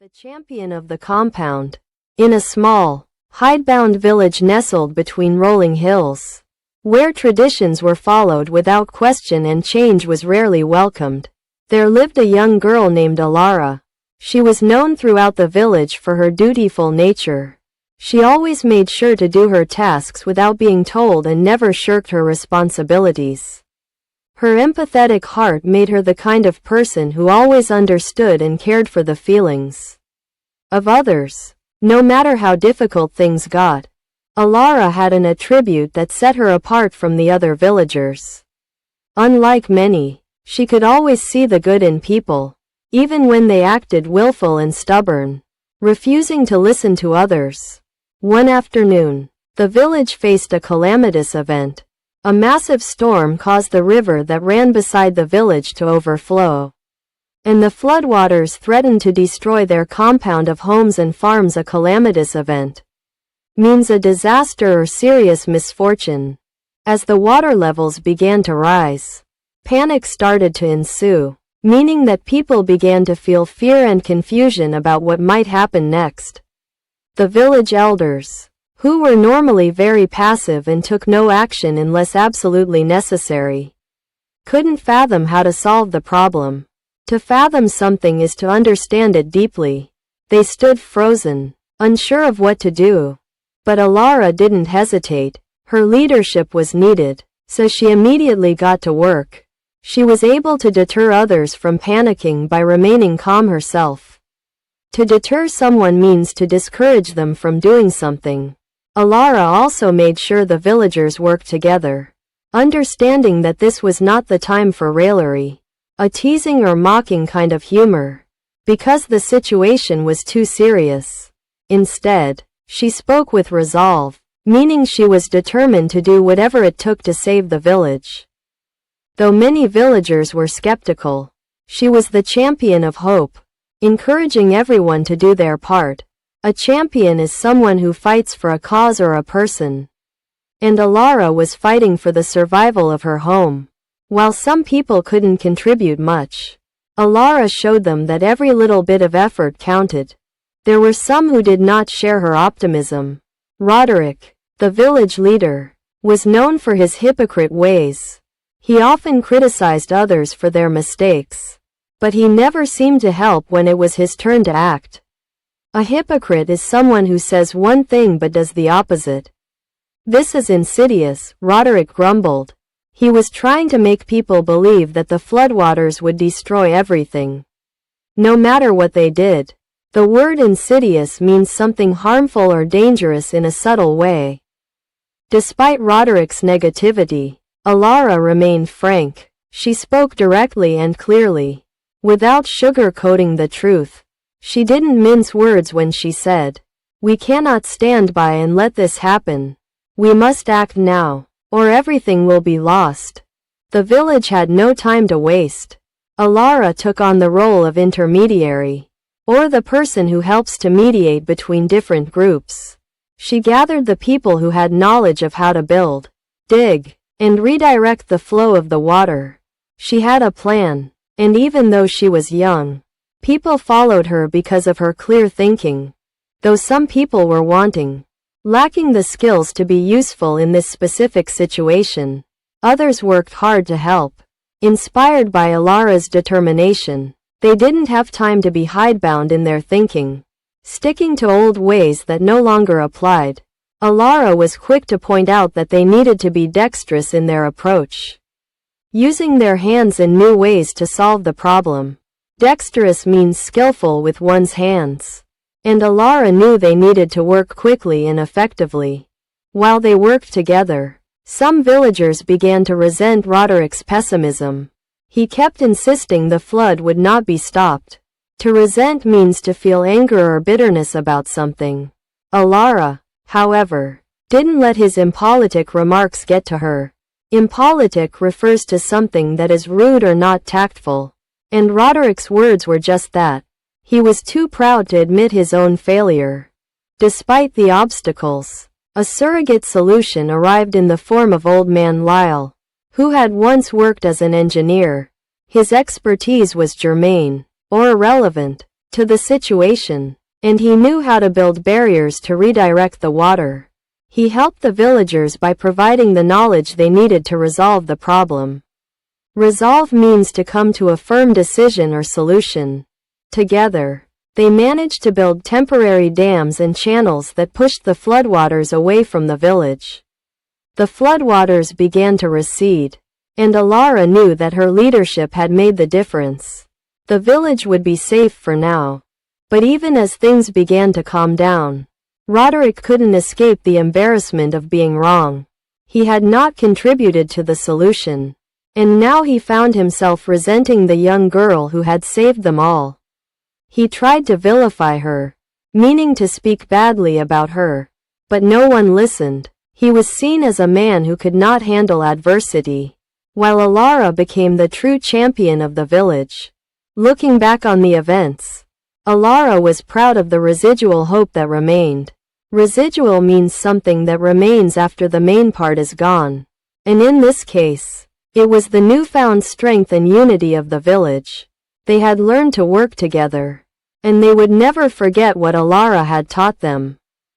The champion of the compound. In a small, hidebound village nestled between rolling hills, where traditions were followed without question and change was rarely welcomed, there lived a young girl named Alara. She was known throughout the village for her dutiful nature. She always made sure to do her tasks without being told and never shirked her responsibilities. Her empathetic heart made her the kind of person who always understood and cared for the feelings of others, no matter how difficult things got. Alara had an attribute that set her apart from the other villagers. Unlike many, she could always see the good in people, even when they acted willful and stubborn, refusing to listen to others. One afternoon, the village faced a calamitous event. A massive storm caused the river that ran beside the village to overflow, and the floodwaters threatened to destroy their compound of homes and farms. A calamitous event means a disaster or serious misfortune. As the water levels began to rise, panic started to ensue, meaning that people began to feel fear and confusion about what might happen next. The village elders, who were normally very passive and took no action unless absolutely necessary, couldn't fathom how to solve the problem. To fathom something is to understand it deeply. They stood frozen, unsure of what to do. But Alara didn't hesitate. Her leadership was needed, so she immediately got to work. She was able to deter others from panicking by remaining calm herself. To deter someone means to discourage them from doing something. Alara also made sure the villagers worked together, understanding that this was not the time for raillery, a teasing or mocking kind of humor, because the situation was too serious. Instead, she spoke with resolve, meaning she was determined to do whatever it took to save the village. Though many villagers were skeptical, she was the champion of hope, encouraging everyone to do their part. A champion is someone who fights for a cause or a person. And Alara was fighting for the survival of her home. While some people couldn't contribute much, Alara showed them that every little bit of effort counted. There were some who did not share her optimism. Roderick, the village leader, was known for his hypocrite ways. He often criticized others for their mistakes, but he never seemed to help when it was his turn to act. A hypocrite is someone who says one thing but does the opposite. This is insidious, Roderick grumbled. He was trying to make people believe that the floodwaters would destroy everything, no matter what they did. The word insidious means something harmful or dangerous in a subtle way. Despite Roderick's negativity, Alara remained frank. She spoke directly and clearly, without sugarcoating the truth. She didn't mince words when she said, "We cannot stand by and let this happen. We must act now, or everything will be lost." The village had no time to waste. Alara took on the role of intermediary, or the person who helps to mediate between different groups. She gathered the people who had knowledge of how to build, dig, and redirect the flow of the water. She had a plan, and even though she was young, people followed her because of her clear thinking. Though some people were lacking the skills to be useful in this specific situation, others worked hard to help. Inspired by Alara's determination, they didn't have time to be hidebound in their thinking, sticking to old ways that no longer applied. Alara was quick to point out that they needed to be dexterous in their approach, using their hands in new ways to solve the problem. Dexterous means skillful with one's hands, and Alara knew they needed to work quickly and effectively. While they worked together, some villagers began to resent Roderick's pessimism. He kept insisting the flood would not be stopped. To resent means to feel anger or bitterness about something. Alara, however, didn't let his impolitic remarks get to her. Impolitic refers to something that is rude or not tactful. And Roderick's words were just that. He was too proud to admit his own failure. Despite the obstacles, a surrogate solution arrived in the form of Old Man Lyle, who had once worked as an engineer. His expertise was germane, or irrelevant, to the situation, and he knew how to build barriers to redirect the water. He helped the villagers by providing the knowledge they needed to resolve the problem. Resolve means to come to a firm decision or solution. Together, they managed to build temporary dams and channels that pushed the floodwaters away from the village. The floodwaters began to recede, and Alara knew that her leadership had made the difference. The village would be safe for now. But even as things began to calm down, Roderick couldn't escape the embarrassment of being wrong. He had not contributed to the solution, and now he found himself resenting the young girl who had saved them all. He tried to vilify her, meaning to speak badly about her, but no one listened. He was seen as a man who could not handle adversity, while Alara became the true champion of the village. Looking back on the events, Alara was proud of the residual hope that remained. Residual means something that remains after the main part is gone. And in this case, it was the newfound strength and unity of the village. They had learned to work together, and they would never forget what Alara had taught them.